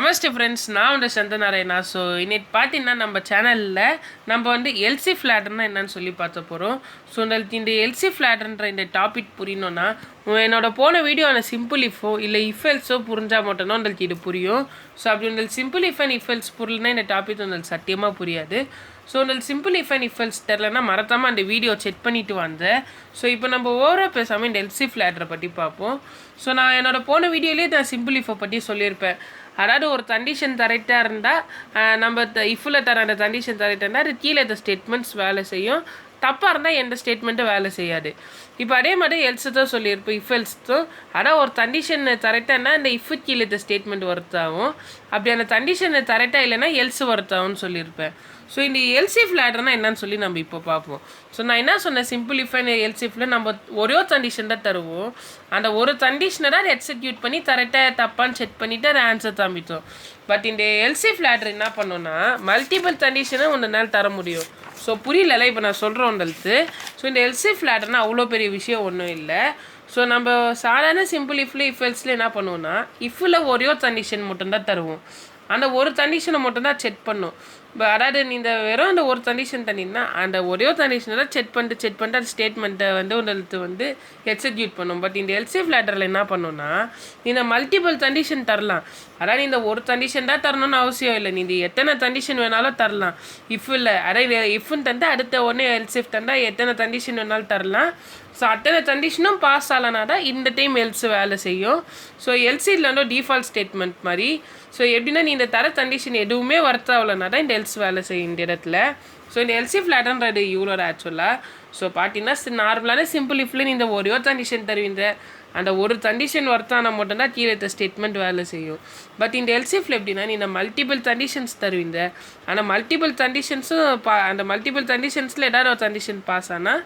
நமஸ்தே friends, நான் வந்து சந்தனாராயணா. So இன்னைக்கு பார்த்தீங்கன்னா நம்ம சேனலில் நம்ம வந்து எல்சி ஃப்ளாட்னா என்னன்னு சொல்லி பார்த்த போகிறோம். ஸோ இந்த எல்சி ஃப்ளாட்ன்ற இந்த டாபிக் புரியணும்னா என்னோட போன வீடியோ அந்த சிம்பிள் இஃபோ இல்லை இஃபெல்ஸோ புரிஞ்சால் மட்டும்தான் உங்களுக்கு இது புரியும். ஸோ அப்படி உங்களுக்கு சிம்பிள் இஃப் அண்ட் இஃபெல்ஸ் புரியலனா இந்த டாபிக் உங்களுக்கு சத்தியமாக புரியாது. ஸோ உங்களுக்கு சிம்பிள் இஃப் அண்ட் இஃபெல்ஸ் தெரிலனா மறக்காமல் அந்த வீடியோ செக் பண்ணிவிட்டு வந்தேன். ஸோ இப்போ நம்ம ஓவராக பேசாமல் இந்த எல்சி ஃப்ளாட்ரை பற்றி பார்ப்போம். ஸோ நான் என்னோடய போன வீடியோலேயே நான் சிம்பிள் இஃபை பற்றி சொல்லியிருப்பேன். அதாவது ஒரு கண்டிஷன் கரெக்டாக இருந்தால் நம்ம இஃபில் தர அந்த கண்டிஷன் கரெக்டாக இருந்தால் அது கீழே இந்த ஸ்டேட்மெண்ட்ஸ் வேலை செய்யும். தப்பாக இருந்தால் எந்த ஸ்டேட்மெண்ட்டும் வேலை செய்யாது. இப்போ அதே மாதிரி எல்ஸு தான் சொல்லியிருப்போம், இஃப் எல்ஸும். ஆனால் ஒரு கண்டிஷன் கரெக்டானா இந்த இஃபு கீழே இந்த ஸ்டேட்மெண்ட் ஒர்த் ஆகும். அப்படி அந்த கண்டிஷன் கரெக்டாக இல்லைன்னா எல்ஸு ஒர்த் ஆகும்னு சொல்லியிருப்பேன். ஸோ இந்த எல்சி ஃப்ளாட்னா என்னன்னு சொல்லி நம்ம இப்போ பார்ப்போம். ஸோ நான் என்ன சொன்னேன், சிம்பிள் இஃப் அண்ட் எல்சிஃபில் நம்ம ஒரே கண்டிஷன் தான் தருவோம். அந்த ஒரு கண்டிஷனை தான் எக்ஸிக்யூட் பண்ணி கரெக்டாக தப்பான்னு செக் பண்ணிவிட்டு அதை ஆன்சர் காமித்தோம். பட் இந்த எல்சி ஃப்ளாட்ரு என்ன பண்ணோன்னா மல்டிபிள் கண்டிஷனை ஒன்றுனால தர முடியும். ஸோ புரியல இப்போ நான் சொல்கிறேன் உங்களுக்கு. ஸோ இந்த எல்சி ஃப்ளாட்னா அவ்வளோ பெரிய விஷயம் ஒன்றும் இல்லை. ஸோ நம்ம சாதாரண சிம்பிள் இஃப்ல இஃபெல்ஸில் என்ன பண்ணுவோம்னா இஃபில் ஒரே கண்டிஷன் மட்டும்தான் தருவோம். அந்த ஒரு கண்டிஷனை மட்டும்தான் செக் பண்ணும். அதாவது நீங்கள் வெறும் அந்த ஒரு கண்டிஷன் தண்ணின்னா அந்த ஒரே கண்டிஷனை தான் செக் பண்ணிட்டு அந்த ஸ்டேட்மெண்ட்டை வந்து உங்களுக்கு வந்து எக்ஸிக்யூட் பண்ணும். பட் இந்த எல்சி ஃப்ளாட்டரில் என்ன பண்ணோன்னா நீங்கள் மல்டிபிள் கண்டிஷன் தரலாம். அதாவது இந்த ஒரு கண்டிஷன் தான் தரணும்னு அவசியம் இல்லை. நீங்கள் எத்தனை கண்டிஷன் வேணாலும் தரலாம். இஃப் இல்லை அதாவது இஃப்னு தந்து அடுத்த ஒன்றே எல்சிஃப் தந்தால் எத்தனை கண்டிஷன் வேணாலும் தரலாம். ஸோ அத்தனை கண்டிஷனும் பாஸ் ஆகலனா தான் இந்த டைம் எல்ஸு வேலை செய்யும். ஸோ எல்சியில் வந்து டிஃபால்ட் ஸ்டேட்மெண்ட் மாதிரி. ஸோ எப்படின்னா நீ இந்த தர கண்டிஷன் எதுவுமே ஒர்த் ஆகலைனா தான் இந்த எல்ஸ் வேலை செய்யும் இந்த இடத்துல. ஸோ இந்த எல்சி ஃப்ளாட்ன்றது இவ்வளோ ஆக்சுவலாக. ஸோ பார்த்தீங்கன்னா நார்மலான சிம்பிள் இஃப்ல நீ இந்த ஒரே கண்டிஷன் தருவீங்க. அந்த ஒரு கண்டிஷன் ஒர்த்தான மட்டும்தான் கீழே இந்த ஸ்டேட்மெண்ட் வேலை செய்யும். பட் இந்த எல்சிஃபில் எப்படின்னா நீ இந்த மல்டிபிள் கண்டிஷன்ஸ் தருவீங்க. ஆனால் மல்டிபிள் கண்டிஷன்ஸும் அந்த மல்டிபிள் கண்டிஷன்ஸில் ஏதாவது ஒரு கண்டிஷன் பாஸ் ஆனால்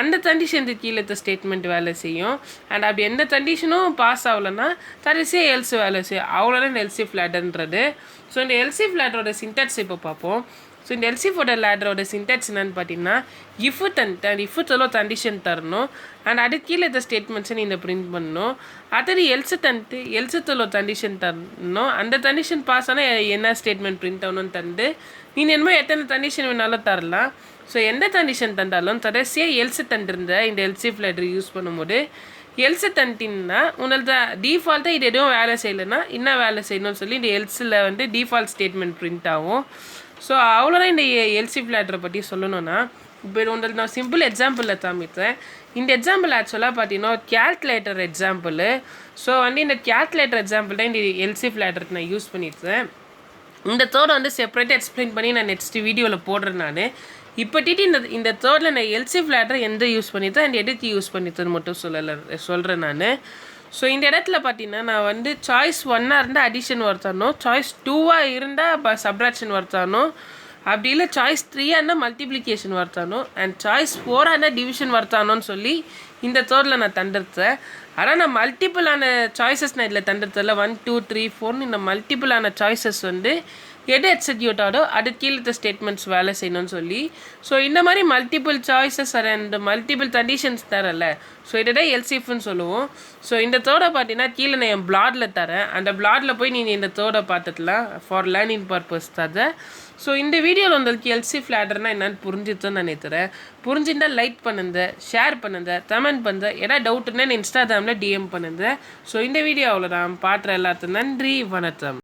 அந்த கண்டிஷனுக்கு கீழே இந்த ஸ்டேட்மெண்ட் வேலை செய்யும். அண்ட் அப்படி எந்த கண்டிஷனும் பாஸ் ஆகலைன்னா கடைசியாக எல்சி வேலை செய்யும். அவ்வளோதான் இந்த எல்சி ஃப்ளாட்ன்றது. ஸோ இந்த எல்சி ஃப்ளாட்டோட சின்டாக்ஸ் இப்போ பார்ப்போம். ஸோ இந்த எல்சிஃபோட லேடரோட சின்டாக்ஸ் என்னன்னு பார்த்தீங்கன்னா இஃபு இஃபுத்தலோ கண்டிஷன் தரணும். அண்ட் அதுக்கு கீழே இந்த ஸ்டேட்மெண்ட்ஸை நீங்கள் பிரிண்ட் பண்ணணும். அடுத்தது எல்சுத்தலோ கண்டிஷன் தரணும். அந்த கண்டிஷன் பாஸ் ஆனால் என்ன ஸ்டேட்மெண்ட் பிரிண்ட் ஆகணும்னு தந்து நீங்கள் என்னமோ எத்தனை கண்டிஷன் வேணாலும் தரலாம். ஸோ எந்த கண்டிஷன் தந்தாலும் கடைசியாக எல்சு தண்டிருந்த இந்த எல்சிஃப் லேடர் யூஸ் பண்ணும்போது எல்சு தண்டின்னா உங்களுக்கு டிஃபால்ட்டாக இது எதுவும் வேலை செய்யலைன்னா என்ன வேலை செய்யணும்னு சொல்லி இந்த எல்ஸில் வந்து டிஃபால்ட் ஸ்டேட்மெண்ட் பிரிண்ட் ஆகும். ஸோ அவ்வளோதான் இந்த எல்சி ஃப்ளாட்டரை பற்றி சொல்லணும்னா இப்போ உங்களுக்கு நான் சிம்பிள் எக்ஸாம்பிளில் காமித்தேன். இந்த எக்ஸாம்பிள் ஆக்சுவலாக பார்த்தீங்கன்னா கேல்குலேட்டர் எக்ஸாம்பிள். ஸோ வந்து இந்த கேல்குலேட்டர் எக்ஸாம்பிள் தான் இந்த எல்சி ஃப்ளாட்டருக்கு நான் யூஸ் பண்ணியிருக்கேன். இந்த தேர்டை வந்து செப்பரேட்டாக எக்ஸ்பிளைன் பண்ணி நான் நெக்ஸ்ட் வீடியோவில் போடுறேன். நான் இப்போட்டிட்டு இந்த தேர்டில் நான் எல்சி ஃப்ளாட்டரை எந்த யூஸ் பண்ணியிருக்கேன் அண்ட் எதுக்கு யூஸ் பண்ணியிருக்கேன்னு மட்டும் சொல்கிறேன் நான். ஸோ இந்த இடத்துல பார்த்தீங்கன்னா நான் வந்து சாய்ஸ் 1 இருந்தால் அடிஷன் ஒர்த்தானோ, சாய்ஸ் 2 இருந்தால் சப்ராக்ஷன் ஒர்த்தானோ, அப்படி இல்லை சாய்ஸ் 3 இருந்தால் மல்டிப்ளிகேஷன் ஒர்த்தானோ, அண்ட் சாய்ஸ் 4 இருந்தால் டிவிஷன் ஒர்த்தானோன்னு சொல்லி இந்த தேர்டில் நான் தந்துருத்தேன். ஆனால் நான் மல்டிபிளான சாய்ஸஸ் நான் இதில் தந்துருத்தேன். 1 2 3 4 இந்த மல்டிபிளான சாய்ஸஸ் வந்து எது எக்ஸிக்யூட் ஆடோ அது கீழே ஸ்டேட்மெண்ட்ஸ் வேலை செய்யணும்னு சொல்லி. ஸோ இந்த மாதிரி multiple choices and multiple conditions தரல. ஸோ இதை தான் எல்சிஃப்னு சொல்லுவோம். ஸோ இந்த தேர்டை பார்த்தீங்கன்னா கீழே நான் என் பிளாடில் தரேன். அந்த பிளாடில் போய் நீங்கள் இந்த தேர்டை பார்த்துக்கலாம் ஃபார் லேர்னிங் பர்பஸ் தான். ஸோ இந்த வீடியோவில் உங்களுக்கு எல்சி ஃப்ளாட்டர்னா என்னென்னு புரிஞ்சுதான் நினைக்கிறேன். புரிஞ்சுருந்தால் லைக் பண்ணுங்க, ஷேர் பண்ணுங்க, கமெண்ட் பண்ணுங்க. ஏதாவது டவுட்டுன்னா இன்ஸ்டாகிராமில் டிஎம் பண்ணுங்க. ஸோ இந்த வீடியோ அவ்வளோதான். பார்க்குற எல்லாத்துக்கும் நன்றி, வணக்கம்.